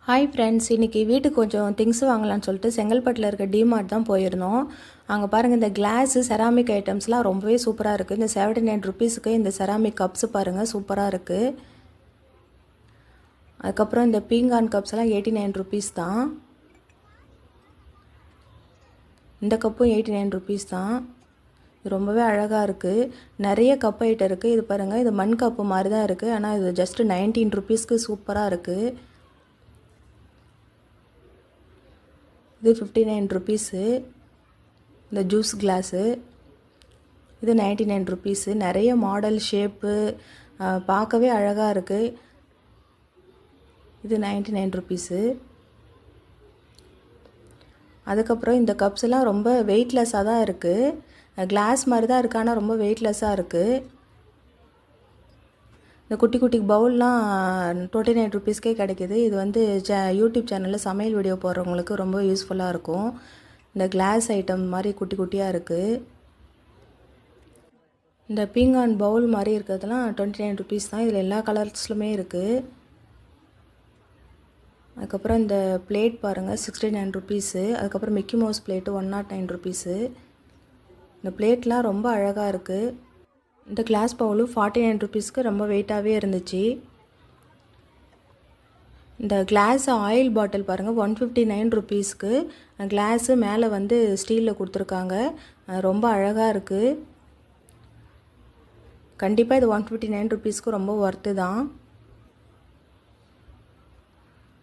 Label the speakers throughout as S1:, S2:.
S1: Hi friends, இன்றைக்கி வீட்டுக்கு கொஞ்சம் திங்ஸ் வாங்கலான்னு சொல்லிட்டு செங்கல்பட்டில் இருக்க டிமார்ட் தான் போயிருந்தோம். அங்கே பாருங்கள், இந்த கிளாஸு செராமிக் ஐட்டம்ஸ்லாம் ரொம்பவே சூப்பராக இருக்குது. இந்த 79 ருபீஸுக்கு இந்த செராமிக் கப்ஸு பாருங்கள், சூப்பராக இருக்குது. அதுக்கப்புறம் இந்த பீங்கான் கப்ஸ்லாம் 89 ருபீஸ் தான். இந்த கப்பும் 89 ருபீஸ் தான். இது ரொம்பவே அழகாக இருக்குது. நிறைய கப் ஐட்டம் இருக்குது. இது பாருங்கள், இது மண் கப்பு மாதிரி தான் இருக்குது. ஆனால் இது ஜஸ்ட் 19 ருபீஸ்க்கு சூப்பராக இருக்குது. இது 59 ருபீஸு. இந்த ஜூஸ் கிளாஸு இது 99 ருபீஸு. நிறைய மாடல் ஷேப்பு பார்க்கவே அழகாக இருக்குது. இது 99 ருபீஸு. அதுக்கப்புறம் இந்த கப்ஸ் எல்லாம் ரொம்ப வெயிட்லெஸ்ஸாக தான் இருக்குது. கிளாஸ் மாதிரி தான் இருக்குது, ஆனால் ரொம்ப வெயிட்லெஸ்ஸாக இருக்குது. இந்த குட்டி குட்டி பவுல்லாம் 29 ருபீஸ்க்கே கிடைக்கிது. இது வந்து யூடியூப் சேனலில் சமையல் வீடியோ போடுறவங்களுக்கு ரொம்ப யூஸ்ஃபுல்லாக இருக்கும். இந்த கிளாஸ் ஐட்டம் மாதிரி குட்டி குட்டியாக இருக்குது. இந்த பீங்கான் பவுல் மாதிரி இருக்கிறதுலாம் 29 ருபீஸ் தான். இதில் எல்லா கலர்ஸ்லுமே இருக்குது. அதுக்கப்புறம் இந்த பிளேட் பாருங்கள், 69 ருபீஸு. அதுக்கப்புறம் மிக்கி மவுஸ் பிளேட்டு 109 ருபீஸு. இந்த பிளேட்லாம் ரொம்ப அழகாக இருக்குது. இந்த கிளாஸ் பவுலு 49 ருபீஸ்க்கு ரொம்ப வெயிட்டாகவே இருந்துச்சு. இந்த கிளாஸ் ஆயில் பாட்டில் பாருங்கள், 159 ருபீஸ்க்கு. கிளாஸு மேலே வந்து ஸ்டீலில் கொடுத்துருக்காங்க. ரொம்ப அழகாக இருக்குது. கண்டிப்பாக இது 159 ருபீஸ்க்கு ரொம்ப ஒர்த்து தான்.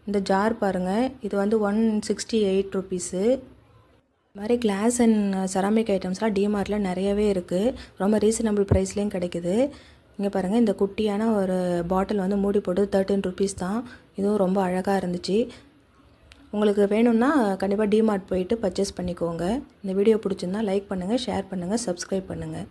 S1: இந்த ஜார் பாருங்கள், இது வந்து 168 ருபீஸு. இது மாதிரி கிளாஸ் அண்ட் செராமிக் ஐட்டம்ஸ்லாம் டிமார்ட்டில் நிறையவே இருக்குது. ரொம்ப ரீசனபிள் ப்ரைஸ்லேயும் கிடைக்குது. இங்கே பாருங்கள், இந்த குட்டியான ஒரு பாட்டில் வந்து மூடி போட்டு 13 ருபீஸ் தான். இதுவும் ரொம்ப அழகாக இருந்துச்சு. உங்களுக்கு வேணும்னா கண்டிப்பாக டிமார்ட் போயிட்டு பர்ச்சேஸ் பண்ணிக்கோங்க. இந்த வீடியோ பிடிச்சிருந்தா லைக் பண்ணுங்கள், ஷேர் பண்ணுங்கள், சப்ஸ்கிரைப் பண்ணுங்கள்.